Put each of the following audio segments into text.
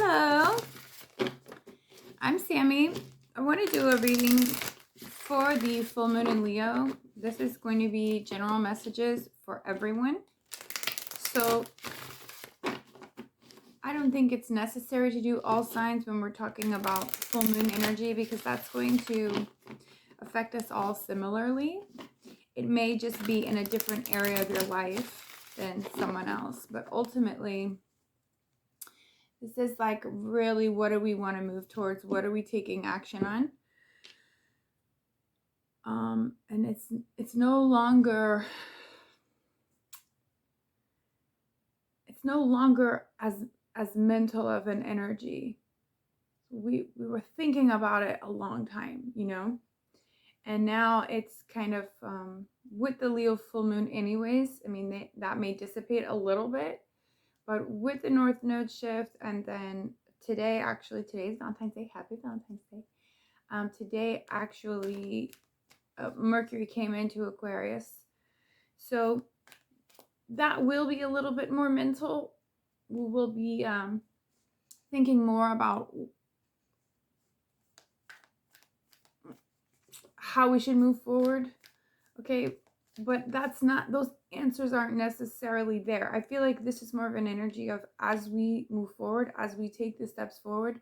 Hello, I'm Sammy. I want to do a reading for the full moon in Leo. This is going to be general messages for everyone. So I don't think it's necessary to do all signs when we're talking about full moon energy because that's going to affect us all similarly. It may just be in a different area of your life than someone else, but ultimately this is like really what do we want to move towards? What are we taking action on? And it's no longer as mental of an energy. We were thinking about it a long time, and now it's kind of with the Leo full moon anyways. I mean, that may dissipate a little bit, but with the North Node shift, and then today's Valentine's Day. Happy Valentine's Day. Today actually Mercury came into Aquarius, so that will be a little bit more mental. We will be thinking more about how we should move forward. Okay, but those answers aren't necessarily there. I feel like this is more of an energy of as we move forward, as we take the steps forward,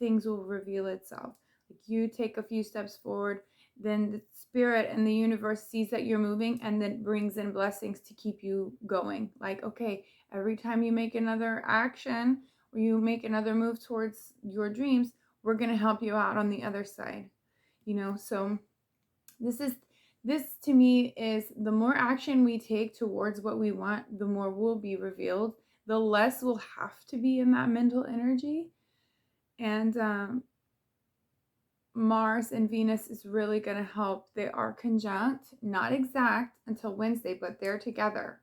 things will reveal itself. Like you take a few steps forward, then the spirit and the universe sees that you're moving and then brings in blessings to keep you going. Like, okay, every time you make another action or you make another move towards your dreams, we're going to help you out on the other side. So this to me is the more action we take towards what we want, the more will be revealed, the less we'll have to be in that mental energy. And Mars and Venus is really going to help. They are conjunct, not exact until Wednesday, but they're together.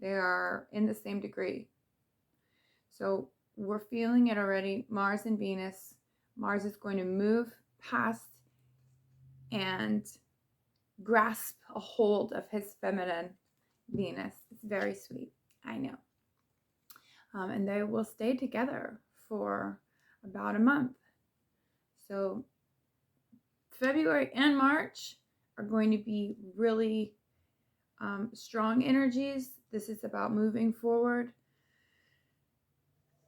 They are in the same degree. So we're feeling it already. Mars and Venus. Mars is going to move past and grasp a hold of his feminine Venus. It's very sweet, I know. And they will stay together for about a month. So February and March are going to be really strong energies. This is about moving forward.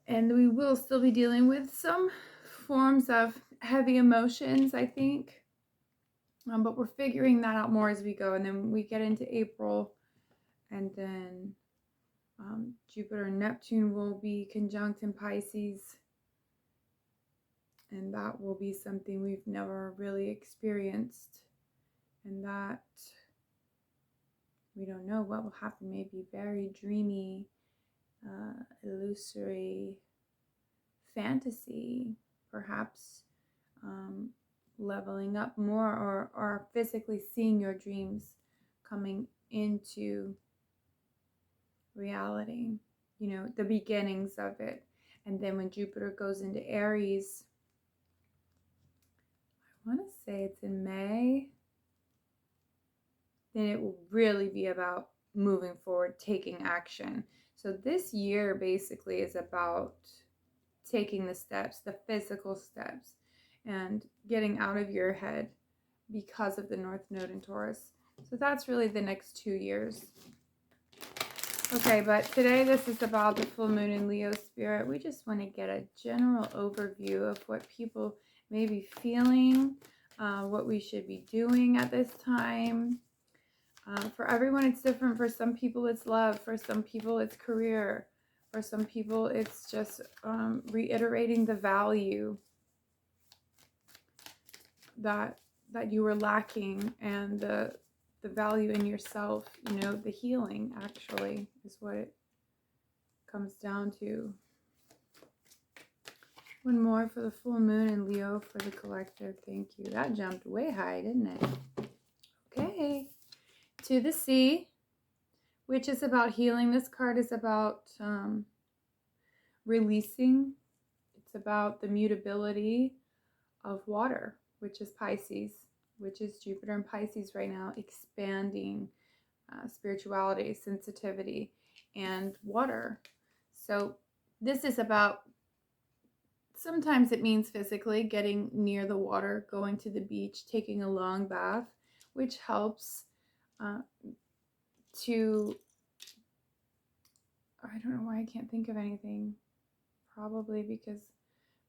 And we will still be dealing with some forms of heavy emotions, I think. But we're figuring that out more as we go. And then we get into April, and then Jupiter and Neptune will be conjunct in Pisces. And that will be something we've never really experienced. And that we don't know what will happen. Maybe very dreamy, illusory fantasy, perhaps leveling up more, or physically seeing your dreams coming into reality, the beginnings of it. And then when Jupiter goes into Aries, I want to say it's in May, then it will really be about moving forward, taking action. So this year basically is about taking the steps, the physical steps, and getting out of your head because of the North Node in Taurus. So that's really the next 2 years. Okay, but today this is about the full moon in Leo spirit. We just want to get a general overview of what people may be feeling, what we should be doing at this time. For everyone, it's different. For some people, it's love. For some people, it's career. For some people, it's just reiterating the value that you were lacking, and the value in yourself. The healing actually is what it comes down to. One more for the full moon in Leo for the collective. Thank you. That jumped way high, didn't it? Okay. To the sea, which is about healing. This card is about releasing. It's about the mutability of water, which is Pisces, which is Jupiter and Pisces right now, expanding spirituality, sensitivity, and water. So this is about Sometimes it means physically getting near the water, going to the beach, taking a long bath, which helps uh, to, I don't know why I can't think of anything. Probably because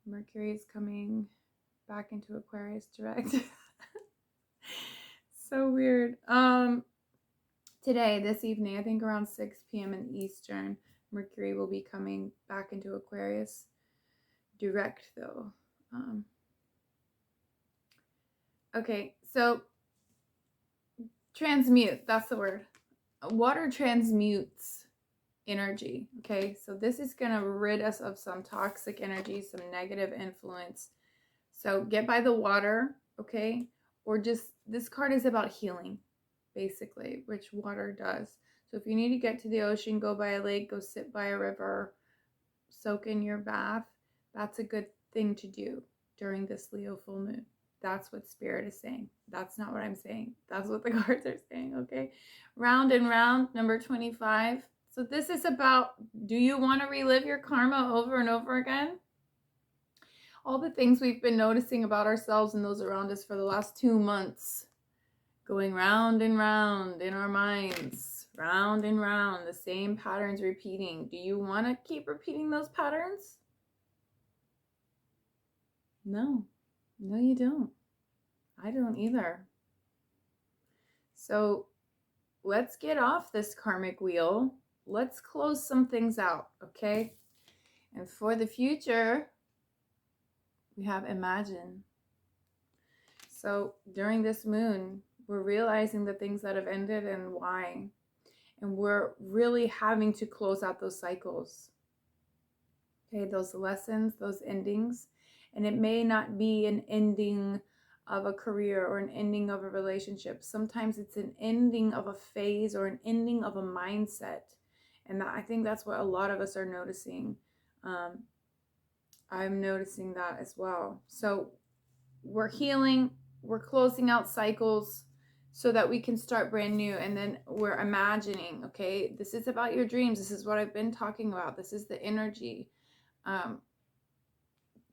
Mercury is coming back into Aquarius direct. So weird. Today, this evening, I think around 6 p.m. in Eastern, Mercury will be coming back into Aquarius direct though. Okay, so transmute, that's the word. Water transmutes energy. Okay, so this is going to rid us of some toxic energy, some negative influence. So get by the water, okay? Or just, this card is about healing, basically, which water does. So if you need to get to the ocean, go by a lake, go sit by a river, soak in your bath. That's a good thing to do during this Leo full moon. That's what Spirit is saying. That's not what I'm saying. That's what the cards are saying, okay? Round and round, number 25. So this is about, do you want to relive your karma over and over again? All the things we've been noticing about ourselves and those around us for the last 2 months, going round and round in our minds, round and round, the same patterns repeating. Do you want to keep repeating those patterns? No, you don't. I don't either. So let's get off this karmic wheel. Let's close some things out, okay? And for the future, we have imagine. So during this moon, we're realizing the things that have ended and why. And we're really having to close out those cycles. Okay, those lessons, those endings. And it may not be an ending of a career or an ending of a relationship. Sometimes it's an ending of a phase or an ending of a mindset. And I think that's what a lot of us are noticing. I'm noticing that as well. So we're healing, we're closing out cycles so that we can start brand new. And then we're imagining, okay, this is about your dreams. This is what I've been talking about. This is the energy.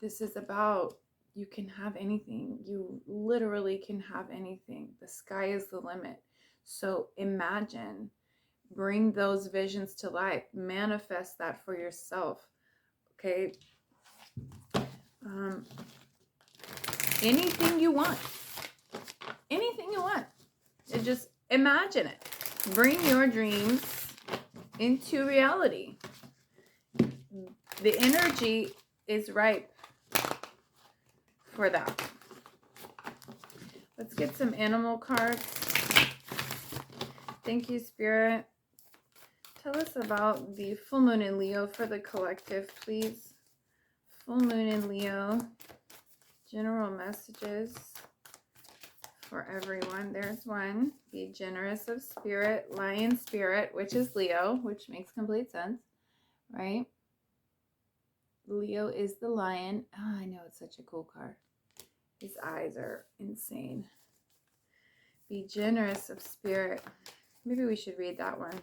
This is about, you can have anything. You literally can have anything. The sky is the limit. So imagine, bring those visions to life, manifest that for yourself. Okay. Anything you want. Anything you want. And just imagine it. Bring your dreams into reality. The energy is ripe for that. Let's get some animal cards. Thank you, Spirit. Tell us about the full moon in Leo for the collective, please. Full moon in Leo. General messages for everyone. There's one. Be generous of spirit. Lion spirit, which is Leo, which makes complete sense, right? Leo is the lion. Oh, I know, it's such a cool card. His eyes are insane. Be generous of spirit. Maybe we should read that one.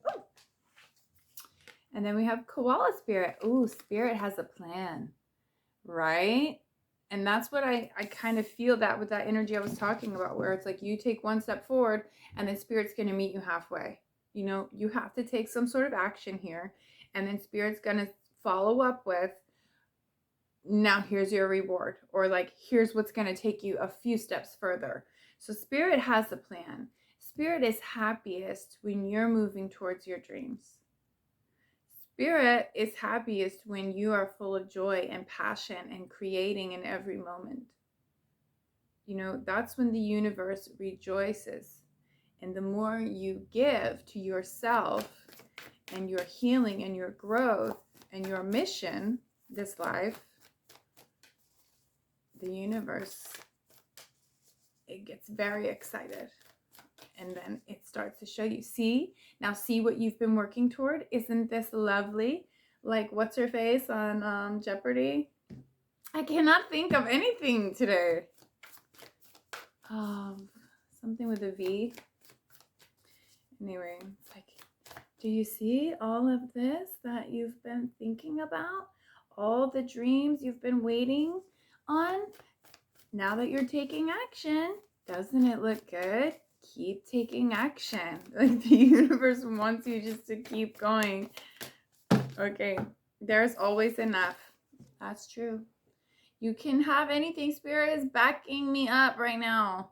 Ooh. And then we have koala spirit. Ooh, spirit has a plan, right? And that's what I kind of feel that with that energy I was talking about, where it's like you take one step forward and then spirit's going to meet you halfway. You know, you have to take some sort of action here, and then spirit's going to follow up with, now here's your reward, or like, here's what's going to take you a few steps further. So spirit has a plan. Spirit is happiest when you're moving towards your dreams. Spirit is happiest when you are full of joy and passion and creating in every moment. You know, that's when the universe rejoices. And the more you give to yourself and your healing and your growth and your mission, this life, the universe, it gets very excited. And then it starts to show you, see what you've been working toward. Isn't this lovely? Like, what's her face on Jeopardy? I cannot think of anything today. Something with a V. Anyway, it's like, do you see all of this that you've been thinking about? all the dreams you've been waiting on, now that you're taking action, doesn't it look good? Keep taking action. Like the universe wants you just to keep going. Okay, there's always enough. That's true. You can have anything. Spirit is backing me up right now.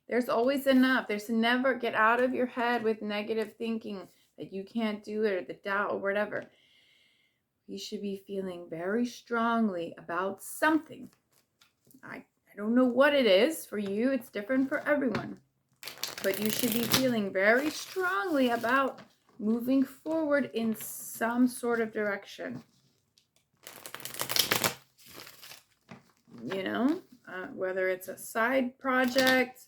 There's always enough. There's never, get out of your head with negative thinking that you can't do it or the doubt or whatever. You should be feeling very strongly about something. I don't know what it is for you. It's different for everyone. But you should be feeling very strongly about moving forward in some sort of direction. You know, whether it's a side project,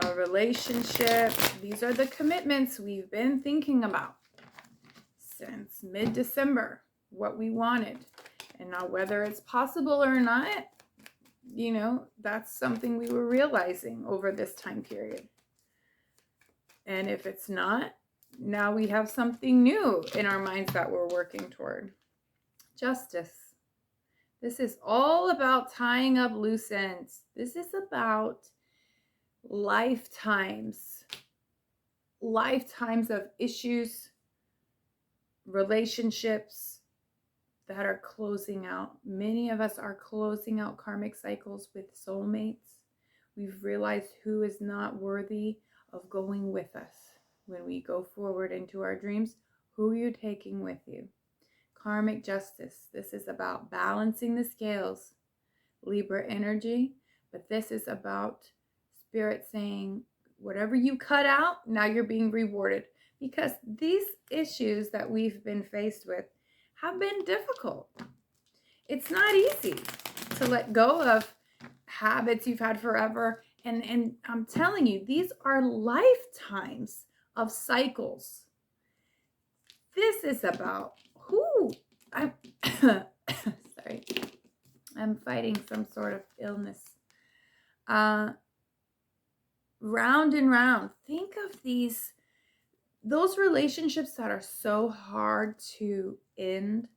a relationship, these are the commitments we've been thinking about since mid-December, what we wanted. And now whether it's possible or not, you know, that's something we were realizing over this time period. And if it's not, now we have something new in our minds that we're working toward. Justice. This is all about tying up loose ends. This is about lifetimes of issues, relationships that are closing out. Many of us are closing out karmic cycles with soulmates. We've realized who is not worthy of going with us. When we go forward into our dreams, who are you taking with you? Karmic justice. This is about balancing the scales. Libra energy. But this is about Spirit saying, whatever you cut out, now you're being rewarded. Because these issues that we've been faced with have been difficult. It's not easy to let go of habits you've had forever. And I'm telling you, these are lifetimes of cycles. This is about I'm sorry. I'm fighting some sort of illness. Round and round. Think of those relationships that are so hard to end,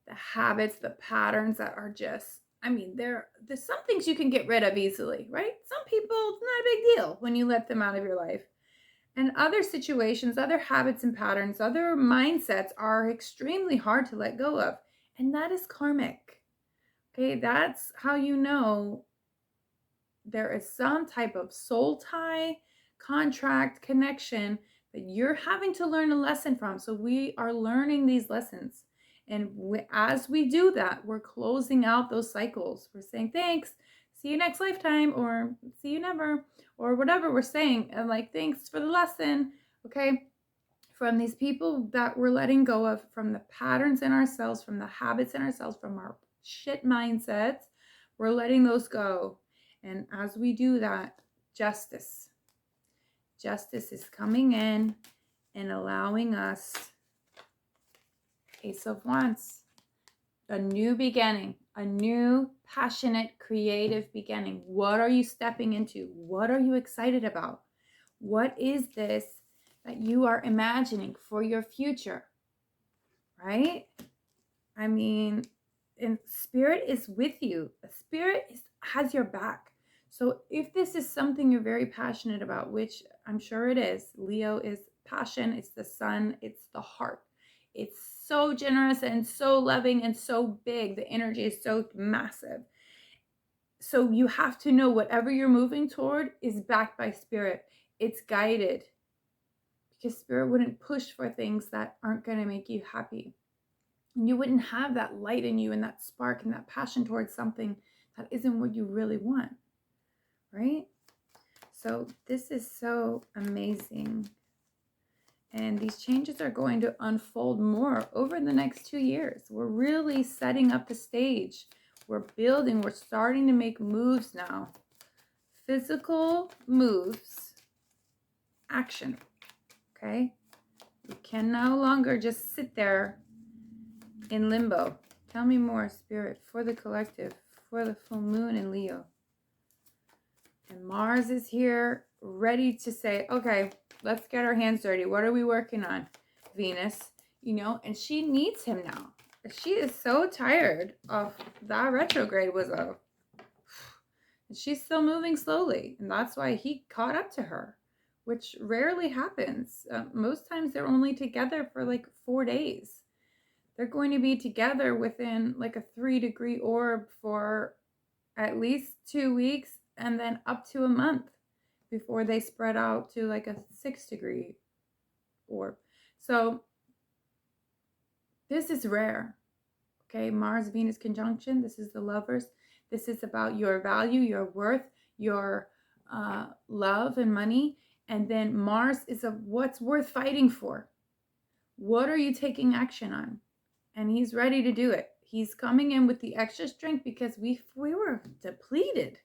the habits, the patterns that are just, I mean, there's some things you can get rid of easily, right? Some people, it's not a big deal when you let them out of your life. And other situations, other habits and patterns, other mindsets are extremely hard to let go of. And that is karmic. Okay, that's how you know there is some type of soul tie, contract, connection that you're having to learn a lesson from. So we are learning these lessons. And as we do that, we're closing out those cycles. We're saying, thanks, see you next lifetime, or see you never, or whatever we're saying. And like, thanks for the lesson, okay? From these people that we're letting go of, from the patterns in ourselves, from the habits in ourselves, from our shit mindsets, we're letting those go. And as we do that, justice is coming in and allowing us Ace of Wands, a new beginning, a new passionate, creative beginning. What are you stepping into? What are you excited about? What is this that you are imagining for your future? Right? I mean, and Spirit is with you. Spirit has your back. So if this is something you're very passionate about, which I'm sure it is, Leo is passion, it's the sun, it's the heart. It's so generous and so loving and so big. The energy is so massive. So you have to know whatever you're moving toward is backed by Spirit. It's guided. Because Spirit wouldn't push for things that aren't going to make you happy. And you wouldn't have that light in you and that spark and that passion towards something that isn't what you really want. Right? So this is so amazing. And these changes are going to unfold more over the next 2 years. We're really setting up the stage. We're building. We're starting to make moves now. Physical moves. Action. Okay? We can no longer just sit there in limbo. Tell me more, Spirit, for the collective, for the full moon in Leo. And Mars is here, ready to say, okay, let's get our hands dirty. What are we working on? Venus, you know, and she needs him now. She is so tired of that retrograde was a. She's still moving slowly, and that's why he caught up to her, which rarely happens. Most times they're only together for like 4 days. They're going to be together within like a 3-degree orb for at least 2 weeks and then up to a month before they spread out to like a 6-degree orb. So this is rare. Okay, Mars Venus conjunction. This is the lovers. This is about your value, your worth, your love and money. And then Mars is of what's worth fighting for. What are you taking action on? And he's ready to do it. He's coming in with the extra strength because we were depleted.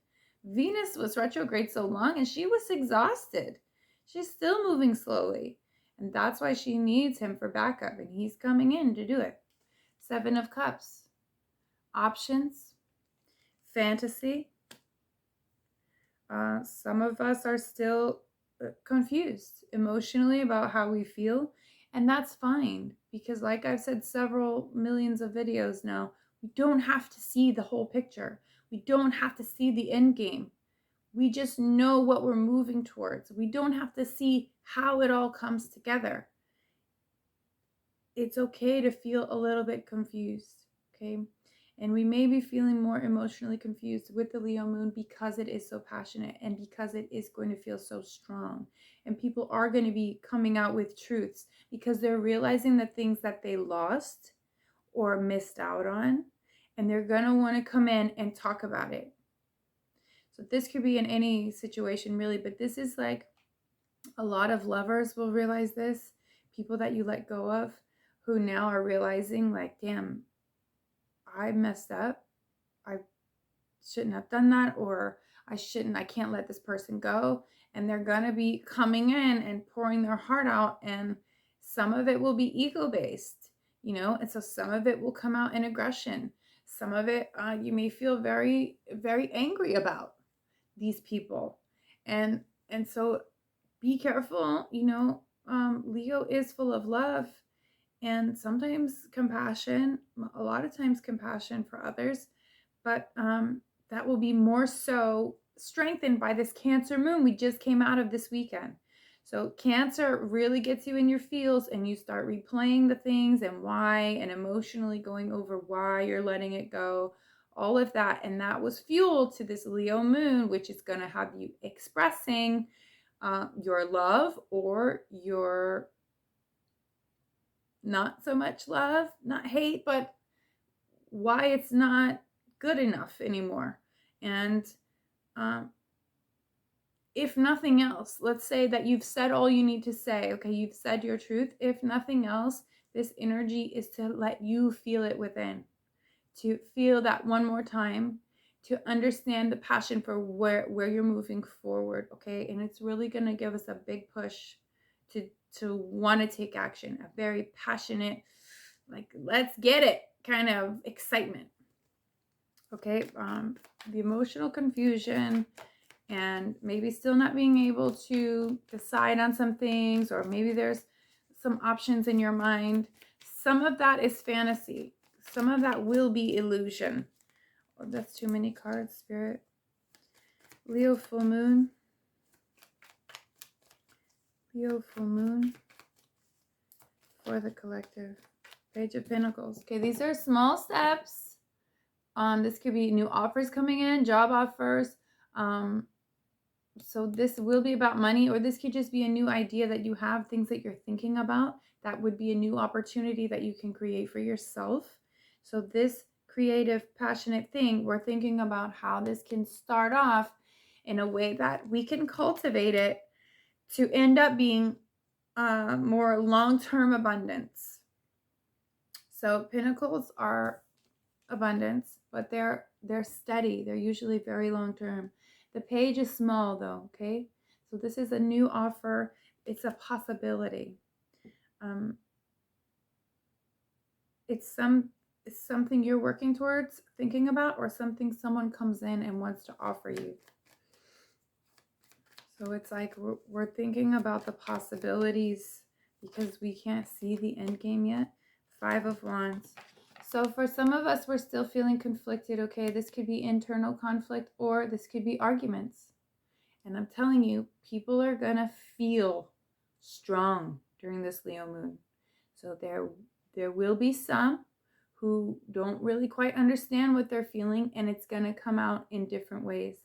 Venus was retrograde so long and she was exhausted. She's still moving slowly. And that's why she needs him for backup. And he's coming in to do it. 7 of Cups. Options. Fantasy. Some of us are still confused emotionally about how we feel. And that's fine. Because like I've said several millions of videos now, we don't have to see the whole picture. We don't have to see the end game. We just know what we're moving towards. We don't have to see how it all comes together. It's okay to feel a little bit confused, okay? And we may be feeling more emotionally confused with the Leo moon because it is so passionate and because it is going to feel so strong. And people are going to be coming out with truths because they're realizing the things that they lost or missed out on. And they're going to want to come in and talk about it. So this could be in any situation really, but this is like a lot of lovers will realize this. People that you let go of who now are realizing like, damn, I messed up. I shouldn't have done that, or I can't let this person go. And they're going to be coming in and pouring their heart out. And some of it will be ego-based, and so some of it will come out in aggression. Some of it you may feel very, very angry about these people. And so be careful, Leo is full of love. And sometimes compassion, a lot of times compassion for others, but that will be more so strengthened by this Cancer moon we just came out of this weekend. So Cancer really gets you in your feels and you start replaying the things and why, and emotionally going over why you're letting it go, all of that. And that was fuel to this Leo moon, which is going to have you expressing your love or your not so much love, not hate, but why it's not good enough anymore. And if nothing else, let's say that you've said all you need to say. Okay, you've said your truth. If nothing else, this energy is to let you feel it within, to feel that one more time, to understand the passion for where you're moving forward. Okay, and it's really going to give us a big push to want to take action, a very passionate, like, let's get it kind of excitement. Okay, the emotional confusion and maybe still not being able to decide on some things, or maybe there's some options in your mind. Some of that is fantasy. Some of that will be illusion. Oh, that's too many cards, Spirit. Leo full moon. Leo full moon for the collective. Page of Pentacles. Okay, these are small steps. This could be new offers coming in, job offers. So this will be about money, or this could just be a new idea that you have, things that you're thinking about. That would be a new opportunity that you can create for yourself. So this creative, passionate thing, we're thinking about how this can start off in a way that we can cultivate it to end up being more long-term abundance. So Pentacles are abundance, but they're steady. They're usually very long-term. The page is small though, okay? So this is a new offer. It's a possibility. It's something you're working towards, thinking about, or something someone comes in and wants to offer you. So it's like we're thinking about the possibilities because we can't see the end game yet. 5 of Wands. So for some of us, we're still feeling conflicted. Okay, this could be internal conflict or this could be arguments. And I'm telling you, people are going to feel strong during this Leo moon. So there will be some who don't really quite understand what they're feeling, and it's going to come out in different ways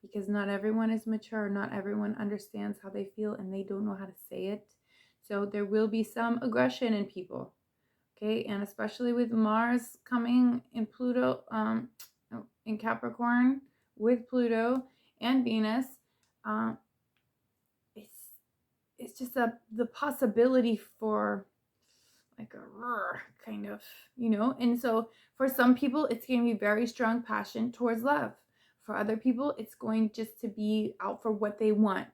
because not everyone is mature, not everyone understands how they feel, and they don't know how to say it. So there will be some aggression in people. Okay, and especially with Mars coming in Pluto, in Capricorn with Pluto and Venus, um, it's just the possibility for like a kind of, and so for some people it's going to be very strong passion towards love. For other people it's going just to be out for what they want.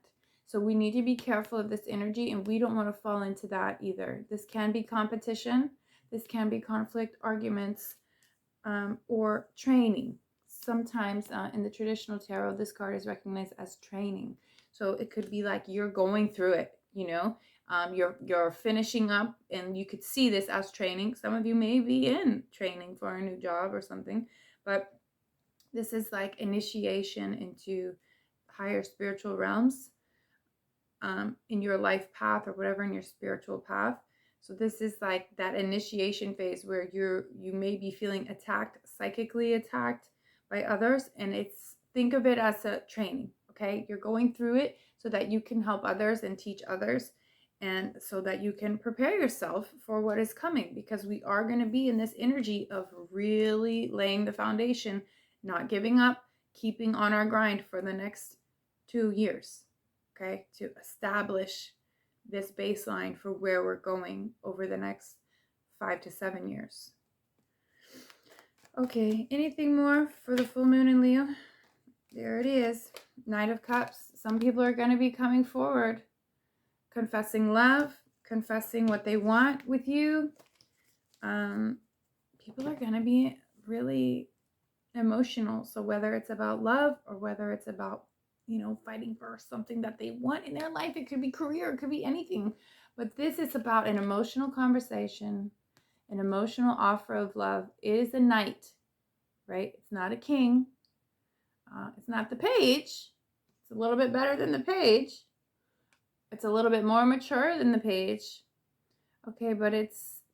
So we need to be careful of this energy, and we don't want to fall into that either. This can be competition. This can be conflict, arguments, or training. Sometimes in the traditional tarot, this card is recognized as training. So it could be like you're going through it, you're finishing up, and you could see this as training. Some of you may be in training for a new job or something, but this is like initiation into higher spiritual realms in your life path or whatever, in your spiritual path. So this is like that initiation phase where you may be feeling attacked, psychically attacked by others, and think of it as a training. Okay, you're going through it so that you can help others and teach others, and so that you can prepare yourself for what is coming, because we are going to be in this energy of really laying the foundation, not giving up, keeping on our grind for the next 2 years. Okay, to establish this baseline for where we're going over the next 5 to 7 years. Okay, anything more for the full moon in Leo? There it is. Knight of Cups. Some people are going to be coming forward, confessing love, confessing what they want with you. People are going to be really emotional. So whether it's about love or whether it's about fighting for something that they want in their life. It could be career, it could be anything. But this is about an emotional conversation, an emotional offer of love. It is a knight, right? It's not a king. It's not the page. It's a little bit better than the page. It's a little bit more mature than the page. Okay, but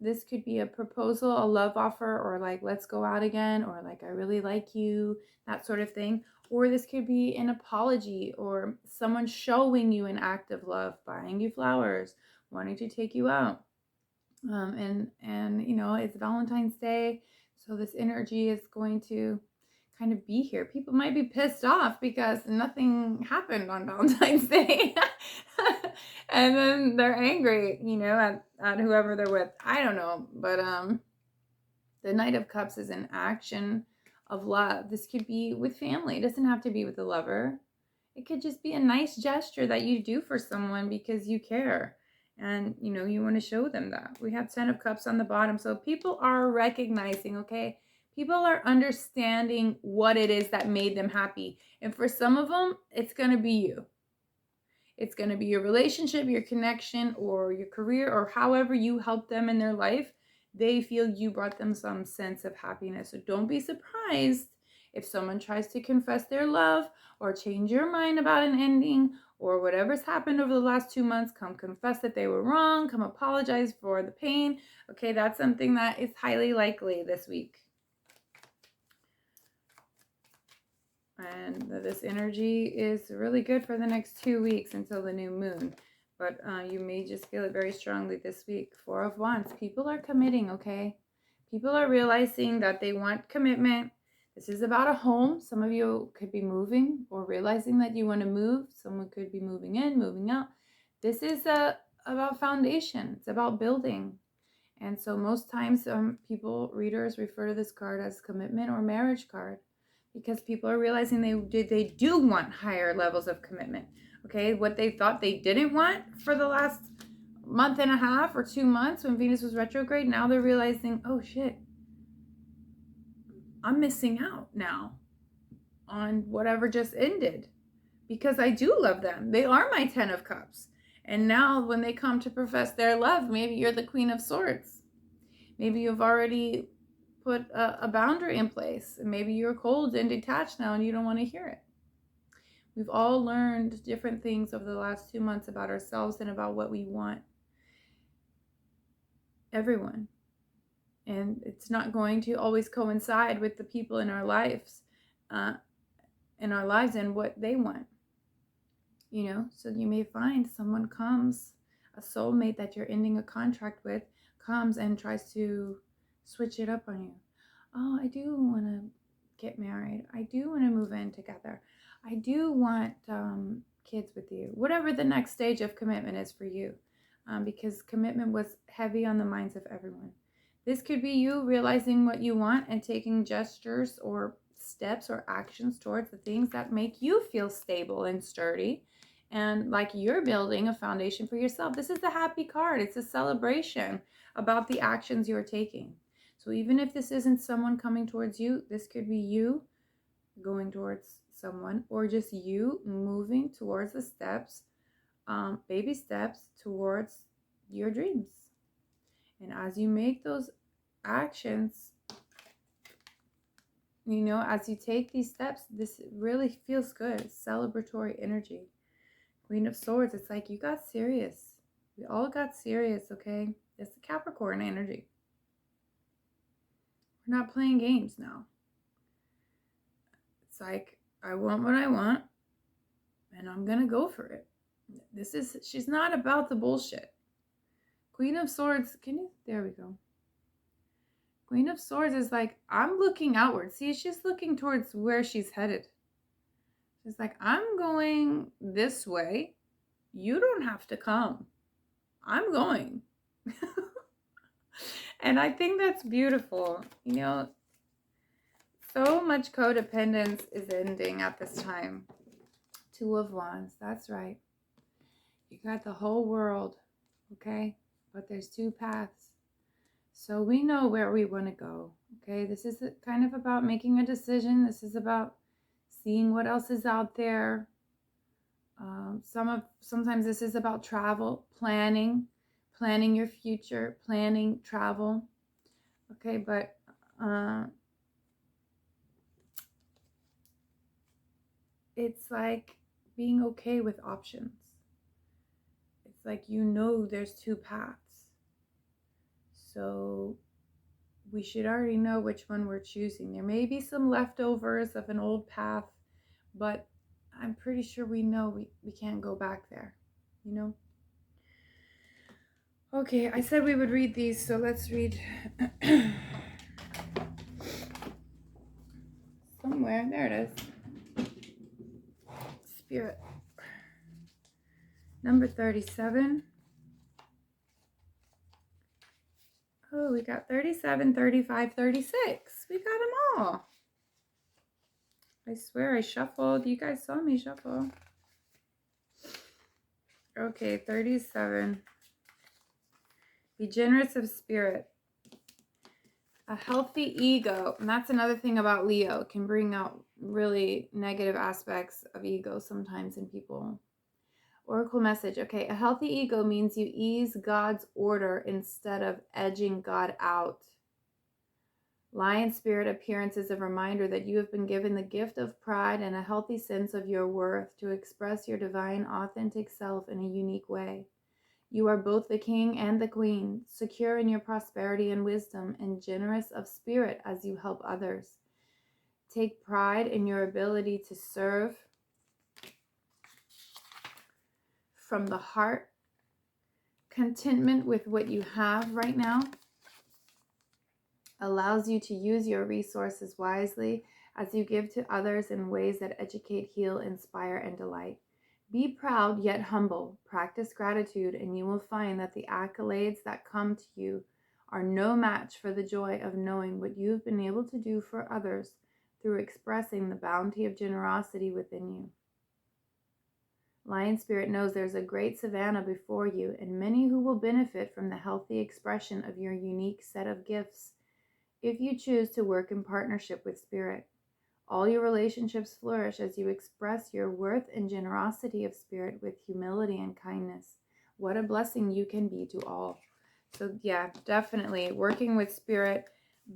this could be a proposal, a love offer, or like, let's go out again, or like, I really like you, that sort of thing. Or this could be an apology, or someone showing you an act of love, buying you flowers, wanting to take you out. And it's Valentine's Day, so this energy is going to kind of be here. People might be pissed off because nothing happened on Valentine's Day. And then they're angry, at whoever they're with. I don't know. But the Knight of Cups is an action of love. This could be with family. It doesn't have to be with a lover. It could just be a nice gesture that you do for someone because you care. And, you want to show them that. We have 10 of Cups on the bottom. So people are recognizing, okay? People are understanding what it is that made them happy. And for some of them, it's going to be you. It's going to be your relationship, your connection, or your career, or however you help them in their life. They feel you brought them some sense of happiness. So don't be surprised if someone tries to confess their love or change your mind about an ending or whatever's happened over the last 2 months. Come confess that they were wrong. Come apologize for the pain. Okay, that's something that is highly likely this week. And this energy is really good for the next 2 weeks until the new moon. But you may just feel it very strongly this week. 4 of Wands. People are committing, okay? People are realizing that they want commitment. This is about a home. Some of you could be moving or realizing that you want to move. Someone could be moving in, moving out. This is about foundation. It's about building. And so most times readers refer to this card as commitment or marriage card, because people are realizing they do want higher levels of commitment. Okay, what they thought they didn't want for the last month and a half or 2 months when Venus was retrograde, now they're realizing, oh shit, I'm missing out now on whatever just ended, because I do love them. They are my 10 of Cups. And now when they come to profess their love, maybe you're the Queen of Swords. Maybe you've already put a boundary in place. And maybe you're cold and detached now and you don't want to hear it. We've all learned different things over the last 2 months about ourselves and about what we want. Everyone. And it's not going to always coincide with the people in our lives, and what they want. You know, so you may find someone comes, a soulmate that you're ending a contract with, comes and tries to switch it up on you. Oh, I do want to get married. I do want to move in together. I do want kids with you. Whatever the next stage of commitment is for you, because commitment was heavy on the minds of everyone. This could be you realizing what you want and taking gestures or steps or actions towards the things that make you feel stable and sturdy, and like you're building a foundation for yourself. This is the happy card. It's a celebration about the actions you're taking. So even if this isn't someone coming towards you, this could be you going towards someone, or just you moving towards the steps, baby steps towards your dreams. And as you make those actions, you know, as you take these steps, this really feels good. It's celebratory energy. Queen of Swords, it's like you got serious. We all got serious, okay? It's the Capricorn energy. We're not playing games now. It's like, I want what I want, and I'm gonna go for it. She's not about the bullshit. Queen of Swords, there we go. Queen of Swords is like, I'm looking outward. See, she's looking towards where she's headed. She's like, I'm going this way. You don't have to come. I'm going. And I think that's beautiful. You know, so much codependence is ending at this time. Two of Wands, that's right. You got the whole world, okay? But there's two paths. So we know where we want to go, okay? This is kind of about making a decision. This is about seeing what else is out there. Sometimes this is about travel, planning your future, planning travel, okay? But it's like being okay with options. It's like, you know, there's two paths. So we should already know which one we're choosing. There may be some leftovers of an old path, but I'm pretty sure we know we can't go back there, you know? Okay, I said we would read these, so let's read somewhere. There it is. Spirit. Number 37. Oh, we got 37, 35, 36. We got them all. I swear I shuffled. You guys saw me shuffle. Okay, 37. Be generous of spirit. A healthy ego. And that's another thing about Leo. It can bring out really negative aspects of ego sometimes in people. Oracle message. Okay, a healthy ego means you ease God's order instead of edging God out. Lion spirit appearance is a reminder that you have been given the gift of pride and a healthy sense of your worth to express your divine, authentic self in a unique way. You are both the king and the queen, secure in your prosperity and wisdom, and generous of spirit as you help others. Take pride in your ability to serve from the heart. Contentment with what you have right now allows you to use your resources wisely as you give to others in ways that educate, heal, inspire, and delight. Be proud yet humble. Practice gratitude, and you will find that the accolades that come to you are no match for the joy of knowing what you have been able to do for others through expressing the bounty of generosity within you. Lion Spirit knows there's a great savanna before you and many who will benefit from the healthy expression of your unique set of gifts if you choose to work in partnership with Spirit. All your relationships flourish as you express your worth and generosity of spirit with humility and kindness. What a blessing you can be to all. So yeah, definitely working with Spirit,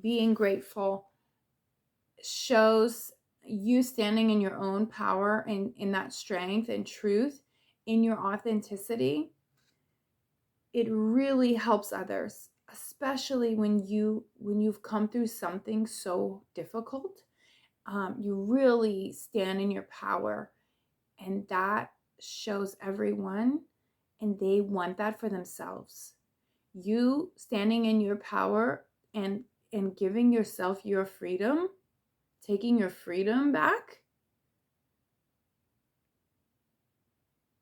being grateful shows you standing in your own power and in that strength and truth, in your authenticity. It really helps others, especially when you've come through something so difficult. You really stand in your power, and that shows everyone, and they want that for themselves. You standing in your power and giving yourself your freedom, taking your freedom back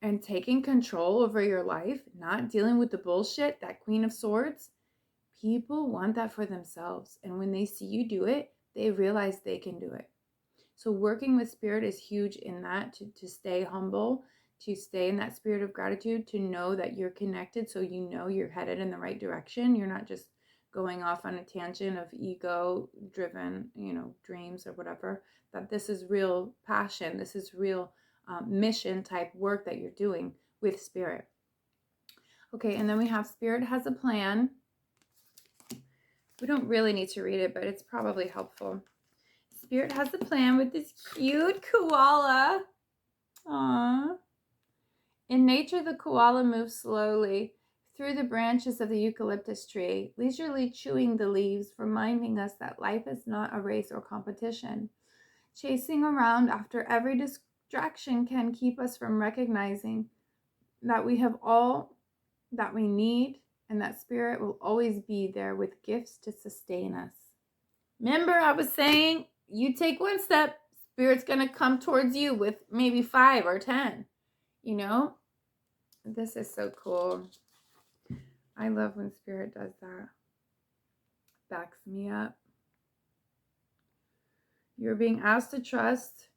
and taking control over your life, not dealing with the bullshit, that Queen of Swords. People want that for themselves. And when they see you do it, they realize they can do it. So working with spirit is huge in that, to stay humble, to stay in that spirit of gratitude, to know that you're connected, so you know you're headed in the right direction. You're not just going off on a tangent of ego driven, dreams or whatever, that this is real passion. This is real mission type work that you're doing with spirit. Okay, and then we have spirit has a plan. We don't really need to read it, but it's probably helpful. Spirit has a plan with this cute koala. Aww. In nature, the koala moves slowly through the branches of the eucalyptus tree, leisurely chewing the leaves, reminding us that life is not a race or competition. Chasing around after every distraction can keep us from recognizing that we have all that we need, and that spirit will always be there with gifts to sustain us. Remember, I was saying, you take one step, spirit's going to come towards you with maybe 5 or 10. This is so cool. I love when spirit does that. Backs me up. You're being asked to trust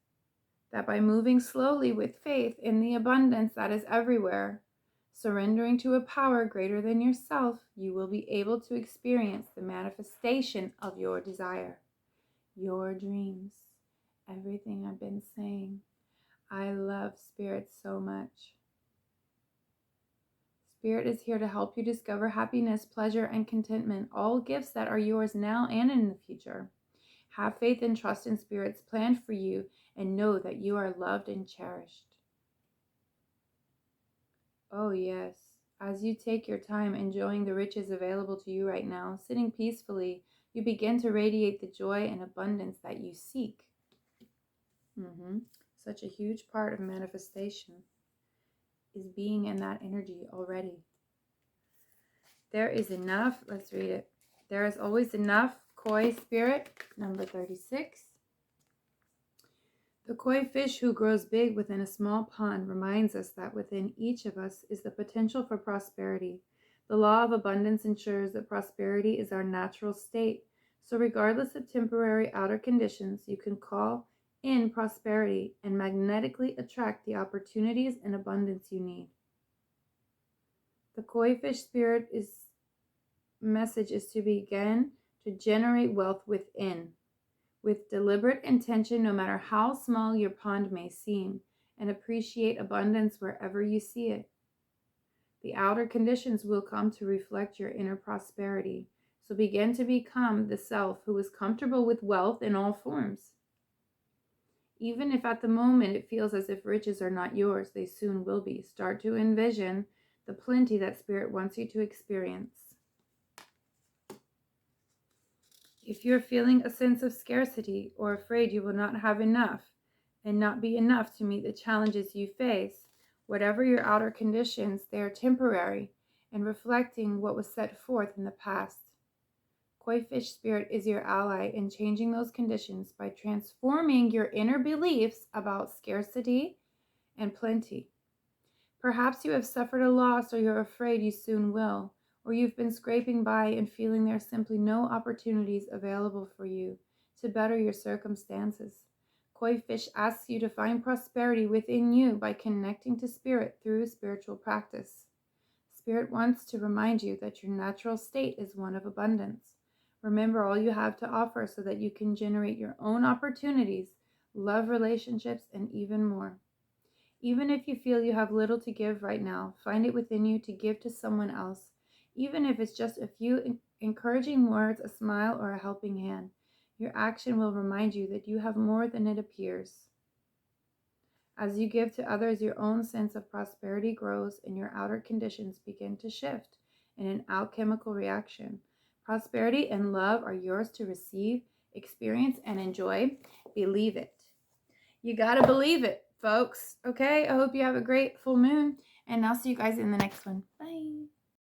that by moving slowly with faith in the abundance that is everywhere, surrendering to a power greater than yourself, you will be able to experience the manifestation of your desire, your dreams, everything I've been saying. I love spirit so much. Spirit is here to help you discover happiness, pleasure, and contentment, all gifts that are yours now and in the future. Have faith and trust in Spirit's plan for you, and know that you are loved and cherished. Oh yes, as you take your time enjoying the riches available to you right now, sitting peacefully, you begin to radiate the joy and abundance that you seek. Such a huge part of manifestation is being in that energy already. There is enough. Let's read it. There is always enough. Koi spirit, number 36. The koi fish who grows big within a small pond reminds us that within each of us is the potential for prosperity. The law of abundance ensures that prosperity is our natural state. So regardless of temporary outer conditions, you can call in prosperity and magnetically attract the opportunities and abundance you need. The koi fish spirit message is to begin to generate wealth within, with deliberate intention, no matter how small your pond may seem, and appreciate abundance wherever you see it. The outer conditions will come to reflect your inner prosperity, so begin to become the self who is comfortable with wealth in all forms. Even if at the moment it feels as if riches are not yours, they soon will be. Start to envision the plenty that Spirit wants you to experience. If you're feeling a sense of scarcity or afraid you will not have enough and not be enough to meet the challenges you face, whatever your outer conditions, they are temporary and reflecting what was set forth in the past. Koi fish spirit is your ally in changing those conditions by transforming your inner beliefs about scarcity and plenty. Perhaps you have suffered a loss, or you're afraid you soon will, or you've been scraping by and feeling there's simply no opportunities available for you to better your circumstances. Koi fish asks you to find prosperity within you by connecting to Spirit through spiritual practice. Spirit wants to remind you that your natural state is one of abundance. Remember all you have to offer so that you can generate your own opportunities, love relationships, and even more. Even if you feel you have little to give right now, find it within you to give to someone else, even if it's just a few encouraging words, a smile, or a helping hand. Your action will remind you that you have more than it appears. As you give to others, your own sense of prosperity grows and your outer conditions begin to shift in an alchemical reaction. Prosperity and love are yours to receive, experience, and enjoy. Believe it. You got to believe it, folks. Okay? I hope you have a great full moon, and I'll see you guys in the next one. Bye.